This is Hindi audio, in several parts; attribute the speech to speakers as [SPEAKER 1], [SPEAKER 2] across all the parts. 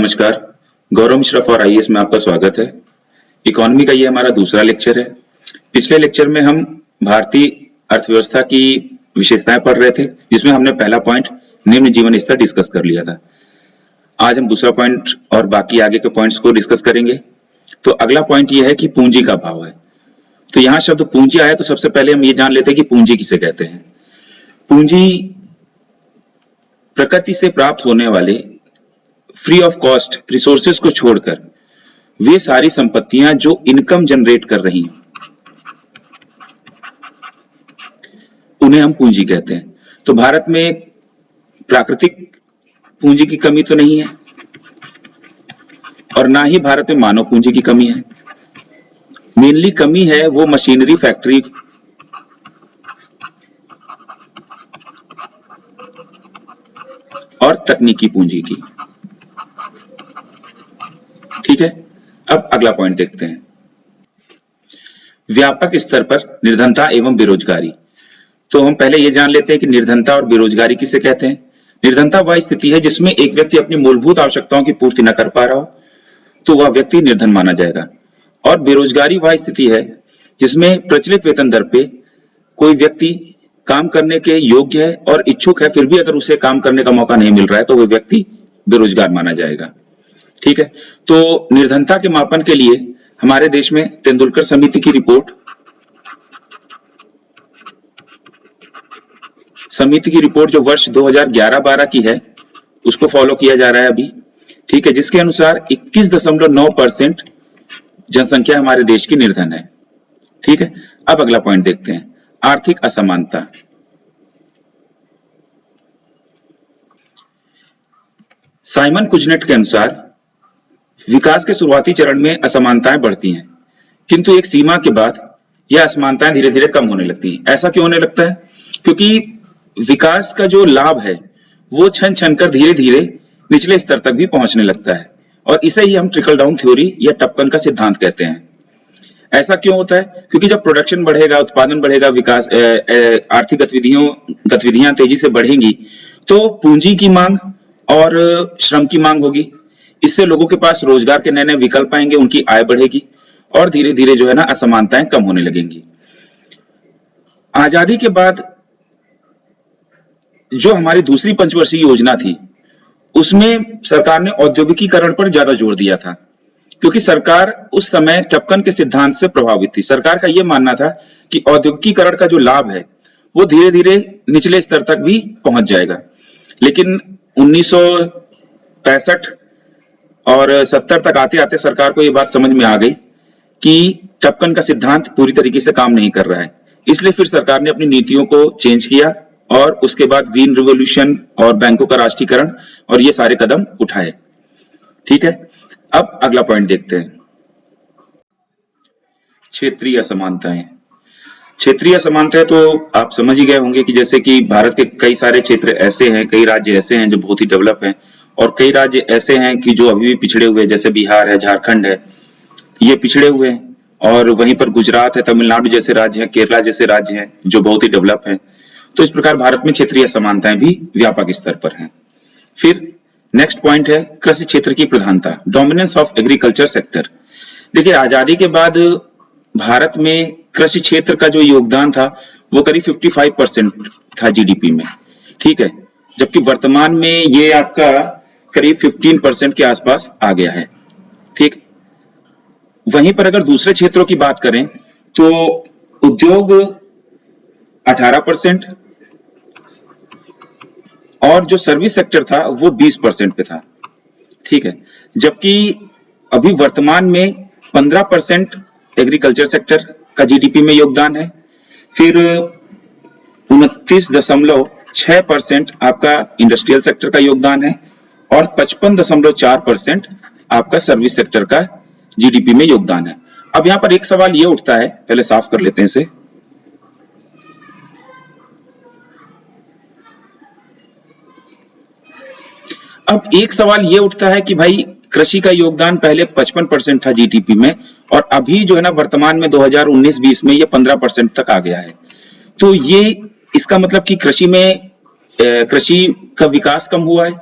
[SPEAKER 1] नमस्कार। गौरव मिश्रा फॉर आईएएस में आपका स्वागत है। इकोनॉमी का ये हमारा दूसरा लेक्चर है। पिछले लेक्चर में हम भारतीय अर्थव्यवस्था की विशेषताएं पढ़ रहे थे, जिसमें हमने पहला पॉइंट निम्न जीवन स्तर डिस्कस कर लिया था। आज हम दूसरा पॉइंट और बाकी आगे के पॉइंट्स को डिस्कस करेंगे। तो अगला पॉइंट ये है कि पूंजी का भाव है। तो यहाँ शब्द पूंजी आया तो सबसे पहले हम ये जान लेते हैं कि पूंजी किसे कहते हैं। पूंजी प्रकृति से प्राप्त होने वाले फ्री ऑफ कॉस्ट रिसोर्सेज को छोड़कर वे सारी संपत्तियां जो इनकम जनरेट कर रही हैं, उन्हें हम पूंजी कहते हैं। तो भारत में प्राकृतिक पूंजी की कमी तो नहीं है और ना ही भारत में मानव पूंजी की कमी है। मेनली कमी है वो मशीनरी, फैक्ट्री और तकनीकी पूंजी की। ठीक है, अब अगला पॉइंट देखते हैं। व्यापक स्तर पर निर्धनता एवं बेरोजगारी। तो हम पहले यह जान लेते हैं कि निर्धनता और बेरोजगारी किसे कहते हैं। निर्धनता वह स्थिति है जिसमें एक व्यक्ति अपनी मूलभूत आवश्यकताओं की पूर्ति न कर पा रहा हो, तो वह व्यक्ति निर्धन माना जाएगा। और बेरोजगारी वह स्थिति है जिसमें प्रचलित वेतन दर पे कोई व्यक्ति काम करने के योग्य है और इच्छुक है, फिर भी अगर उसे काम करने का मौका नहीं मिल रहा है तो वह व्यक्ति बेरोजगार माना जाएगा। ठीक है, तो निर्धनता के मापन के लिए हमारे देश में तेंदुलकर समिति की रिपोर्ट जो वर्ष 2011-12 की है, उसको फॉलो किया जा रहा है अभी। ठीक है, जिसके अनुसार 21.9% जनसंख्या हमारे देश की निर्धन है। ठीक है, अब अगला पॉइंट देखते हैं, आर्थिक असमानता। साइमन कुजनेट के अनुसार विकास के शुरुआती चरण में असमानताएं बढ़ती हैं, किंतु एक सीमा के बाद यह असमानताएं धीरे धीरे कम होने लगती हैं। ऐसा क्यों होने लगता है? क्योंकि विकास का जो लाभ है वो छन छन कर धीरे धीरे निचले स्तर तक भी पहुंचने लगता है, और इसे ही हम ट्रिकल डाउन थ्योरी या टपकन का सिद्धांत कहते हैं। ऐसा क्यों होता है? क्योंकि जब प्रोडक्शन बढ़ेगा, उत्पादन बढ़ेगा, विकास आर्थिक गतिविधियां तेजी से बढ़ेंगी, तो पूंजी की मांग और श्रम की मांग होगी। इससे लोगों के पास रोजगार के नए नए विकल्प आएंगे, उनकी आय बढ़ेगी और धीरे धीरे जो है ना असमानताएं कम होने लगेंगी। आजादी के बाद जो हमारी दूसरी पंचवर्षीय योजना थी, उसमें सरकार ने औद्योगिकीकरण पर ज्यादा जोर दिया था, क्योंकि सरकार उस समय टपकन के सिद्धांत से प्रभावित थी। सरकार का यह मानना था कि औद्योगिकीकरण का जो लाभ है वो धीरे धीरे निचले स्तर तक भी पहुंच जाएगा। लेकिन 1965 और 70 तक आते आते सरकार को यह बात समझ में आ गई कि टपकन का सिद्धांत पूरी तरीके से काम नहीं कर रहा है। इसलिए फिर सरकार ने अपनी नीतियों को चेंज किया और उसके बाद ग्रीन रिवॉल्यूशन और बैंकों का राष्ट्रीयकरण और ये सारे कदम उठाए। ठीक है, अब अगला पॉइंट देखते हैं, क्षेत्रीय असमानताएं। क्षेत्रीय असमानताएं तो आप समझ ही गए होंगे कि जैसे कि भारत के कई सारे क्षेत्र ऐसे हैं, कई राज्य ऐसे हैं जो बहुत ही डेवलप हैं, और कई राज्य ऐसे हैं कि जो अभी भी पिछड़े हुए हैं, जैसे बिहार है, झारखंड है, ये पिछड़े हुए हैं। और वहीं पर गुजरात है, तमिलनाडु जैसे राज्य हैं, केरला जैसे राज्य हैं जो बहुत ही डेवलप हैं। तो इस प्रकार भारत में क्षेत्रीय असमानताएं भी व्यापक स्तर पर हैं। फिर नेक्स्ट पॉइंट है कृषि क्षेत्र की प्रधानता, डोमिनेंस ऑफ एग्रीकल्चर सेक्टर। देखिए, आजादी के बाद भारत में कृषि क्षेत्र का जो योगदान था वो करीब 55% था जीडीपी में। ठीक है, जबकि वर्तमान में ये आपका करीब 15% के आसपास आ गया है। ठीक, वहीं पर अगर दूसरे क्षेत्रों की बात करें तो उद्योग 18% और जो सर्विस सेक्टर था वो 20% पे था। ठीक है, जबकि अभी वर्तमान में 15% एग्रीकल्चर सेक्टर का जीडीपी में योगदान है। फिर 29.6% आपका इंडस्ट्रियल सेक्टर का योगदान है और 55.4% आपका सर्विस सेक्टर का जीडीपी में योगदान है। अब यहां पर एक सवाल यह उठता है, पहले साफ कर लेते हैं इसे। अब एक सवाल यह उठता है कि भाई कृषि का योगदान पहले 55% था जीडीपी में, और अभी जो है ना वर्तमान में 2019-20 में ये 15% तक आ गया है। तो ये इसका मतलब कि कृषि का विकास कम हुआ है?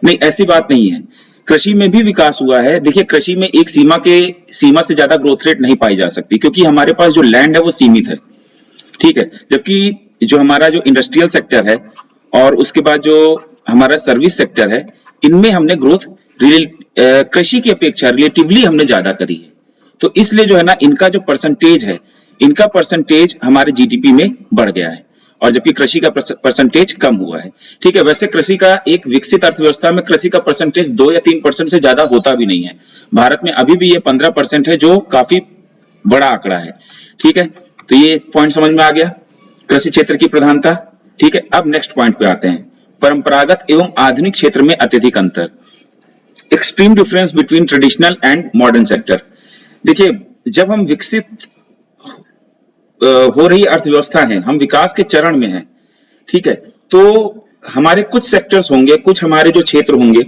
[SPEAKER 1] नहीं, ऐसी बात नहीं है। कृषि में भी विकास हुआ है। देखिए कृषि में एक सीमा से ज्यादा ग्रोथ रेट नहीं पाई जा सकती, क्योंकि हमारे पास जो लैंड है वो सीमित है, ठीक है। जबकि जो हमारा जो इंडस्ट्रियल सेक्टर है और उसके बाद जो हमारा सर्विस सेक्टर है, इनमें हमने ग्रोथ कृषि की अपेक्षा रिलेटिवली हमने ज्यादा करी है। तो इसलिए जो है ना, इनका जो परसेंटेज है, इनका परसेंटेज हमारे जीडीपी में बढ़ गया है, और जबकि कृषि का परसेंटेज कम हुआ है, ठीक है। वैसे कृषि का एक विकसित अर्थव्यवस्था में कृषि का परसेंटेज 2 या 3% से ज्यादा होता भी नहीं है। भारत में अभी भी ये 15% है, जो काफी बड़ा आंकड़ा है, ठीक है। तो ये पॉइंट समझ में आ गया, कृषि क्षेत्र की प्रधानता, ठीक है। अब नेक्स्ट पॉइंट पे आते हैं, परंपरागत एवं आधुनिक क्षेत्र में अत्यधिक अंतर, extreme difference between traditional and modern sector. देखिए जब हम विकसित हो रही अर्थव्यवस्था है, हम विकास के चरण में हैं, ठीक है, तो हमारे कुछ सेक्टर्स होंगे, कुछ हमारे जो क्षेत्र होंगे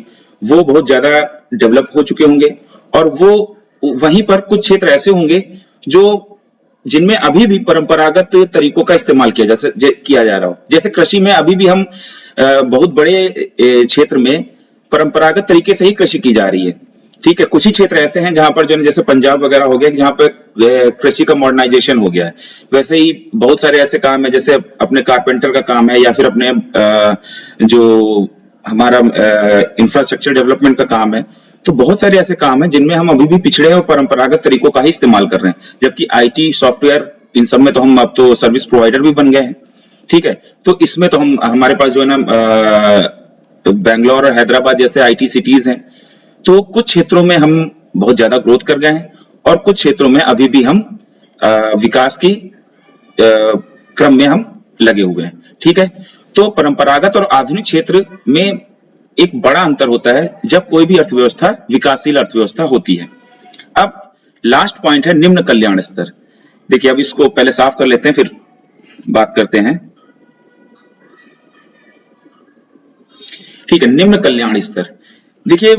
[SPEAKER 1] वो बहुत ज्यादा डेवलप हो चुके होंगे, और वो वहीं पर कुछ क्षेत्र ऐसे होंगे जो जिनमें अभी भी परंपरागत तरीकों का इस्तेमाल किया जा रहा हो। जैसे कृषि में अभी भी हम बहुत बड़े क्षेत्र में परंपरागत तरीके से ही कृषि की जा रही है, ठीक है। कुछ ही क्षेत्र ऐसे हैं जहां पर जो जैसे पंजाब वगैरह हो गया, जहां पर कृषि का मॉडर्नाइजेशन हो गया है। वैसे ही बहुत सारे ऐसे काम है, जैसे अपने कारपेंटर का काम है, या फिर अपने जो हमारा इंफ्रास्ट्रक्चर डेवलपमेंट का काम है। तो बहुत सारे ऐसे काम हैं जिनमें हम अभी भी पिछड़े हैं और परंपरागत तरीकों का ही इस्तेमाल कर रहे हैं, जबकि आईटी सॉफ्टवेयर इन सब में तो हम अब तो सर्विस प्रोवाइडर भी बन गए हैं, ठीक है। तो इसमें तो हमारे पास जो है ना बेंगलोर और हैदराबाद जैसे आईटी सिटीज हैं। तो कुछ क्षेत्रों में हम बहुत ज्यादा ग्रोथ कर गए हैं, और कुछ क्षेत्रों में अभी भी हम विकास की क्रम में हम लगे हुए हैं, ठीक है। तो परंपरागत और आधुनिक क्षेत्र में एक बड़ा अंतर होता है जब कोई भी अर्थव्यवस्था विकासशील अर्थव्यवस्था होती है। अब लास्ट पॉइंट है निम्न कल्याण स्तर। देखिए अब इसको पहले साफ कर लेते हैं, फिर बात करते हैं, ठीक है। निम्न कल्याण स्तर, देखिए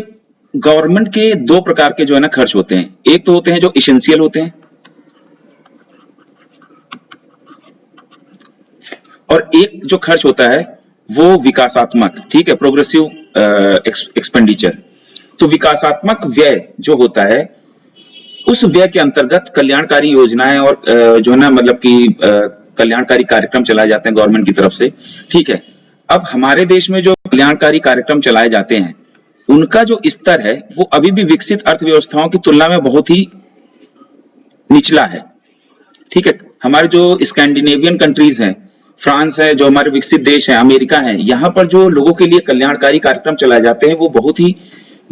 [SPEAKER 1] गवर्नमेंट के दो प्रकार के जो है ना खर्च होते हैं। एक तो होते हैं जो इसेंशियल होते हैं, और एक जो खर्च होता है वो विकासात्मक, ठीक है, प्रोग्रेसिव एक्सपेंडिचर। तो विकासात्मक व्यय जो होता है, उस व्यय के अंतर्गत कल्याणकारी योजनाएं और जो है ना मतलब कि कल्याणकारी कार्यक्रम चलाए जाते हैं गवर्नमेंट की तरफ से, ठीक है। अब हमारे देश में जो कल्याणकारी कार्यक्रम चलाए जाते हैं, उनका जो स्तर है वो अभी भी विकसित अर्थव्यवस्थाओं की तुलना में बहुत ही निचला है, ठीक है। हमारे जो स्कैंडिनेवियन कंट्रीज हैं, फ्रांस है, जो हमारे विकसित देश है, अमेरिका है, यहाँ पर जो लोगों के लिए कल्याणकारी कार्यक्रम चलाए जाते हैं वो बहुत ही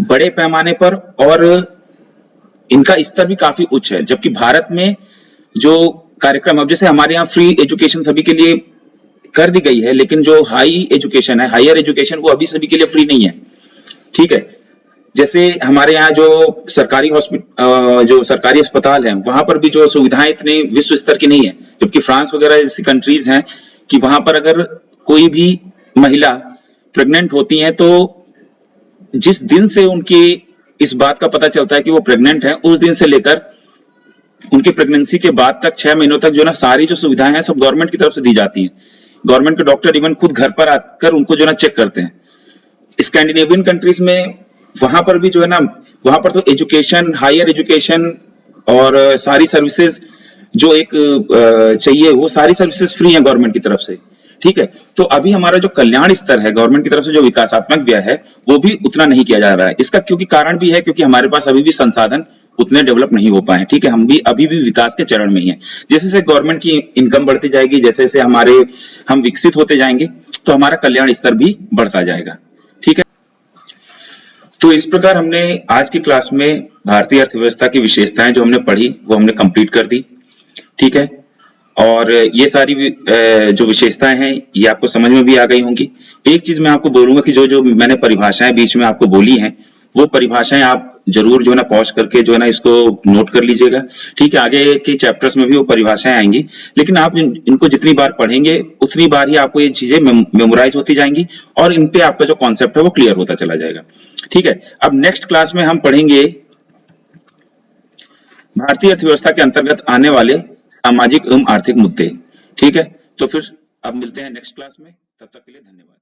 [SPEAKER 1] बड़े पैमाने पर, और इनका स्तर भी काफी उच्च है। जबकि भारत में जो कार्यक्रम, अब जैसे हमारे यहाँ फ्री एजुकेशन सभी के लिए कर दी गई है, लेकिन जो हाई एजुकेशन है, हायर एजुकेशन, वो अभी सभी के लिए फ्री नहीं है, ठीक है। जैसे हमारे यहाँ जो सरकारी जो सरकारी अस्पताल है, वहां पर भी जो सुविधाएं इतनी विश्व स्तर की नहीं है। जबकि फ्रांस वगैरह जैसी कंट्रीज हैं कि वहां पर अगर कोई भी महिला प्रेग्नेंट होती है, तो जिस दिन से उनकी इस बात का पता चलता है कि वो प्रेग्नेंट है, उस दिन से लेकर उनकी प्रेगनेंसी के बाद तक 6 महीनों तक जो ना सारी जो सुविधाएं हैं सब गवर्नमेंट की तरफ से दी जाती हैं। गवर्नमेंट के डॉक्टर इवन खुद घर पर आकर उनको जो ना चेक करते हैं। स्कैंडिनेवियन कंट्रीज में वहां पर भी जो है ना, वहां पर तो एजुकेशन, हायर एजुकेशन और सारी सर्विसेज जो एक चाहिए, वो सारी सर्विसेज फ्री हैं गवर्नमेंट की तरफ से, ठीक है। तो अभी हमारा जो कल्याण स्तर है, गवर्नमेंट की तरफ से जो विकासात्मक व्यय है, वो भी उतना नहीं किया जा रहा है। इसका क्योंकि कारण भी है, क्योंकि हमारे पास अभी भी संसाधन उतने डेवलप नहीं हो पाए, ठीक है। हम भी अभी भी विकास के चरण में ही हैं। जैसे जैसे गवर्नमेंट की इनकम बढ़ती जाएगी, जैसे जैसे हम विकसित होते जाएंगे, तो हमारा कल्याण स्तर भी बढ़ता जाएगा, ठीक है। तो इस प्रकार हमने आज की क्लास में भारतीय अर्थव्यवस्था की विशेषताएं जो हमने पढ़ी वो हमने कंप्लीट कर दी, ठीक है। और ये सारी जो विशेषताएं हैं ये आपको समझ में भी आ गई होंगी। एक चीज मैं आपको बोलूंगा कि जो जो मैंने परिभाषाएं बीच में आपको बोली हैं, वो परिभाषाएं आप जरूर जो है ना पॉज करके जो है ना इसको नोट कर लीजिएगा, ठीक है। आगे के चैप्टर्स में भी वो परिभाषाएं आएंगी, लेकिन आप इनको जितनी बार पढ़ेंगे उतनी बार ही आपको ये चीजें मेमोराइज होती जाएंगी, और इन पे आपका जो कॉन्सेप्ट है वो क्लियर होता चला जाएगा, ठीक है। अब नेक्स्ट क्लास में हम पढ़ेंगे भारतीय अर्थव्यवस्था के अंतर्गत आने वाले सामाजिक एवं आर्थिक मुद्दे, ठीक है। तो फिर अब मिलते हैं नेक्स्ट क्लास में, तब तक के लिए धन्यवाद।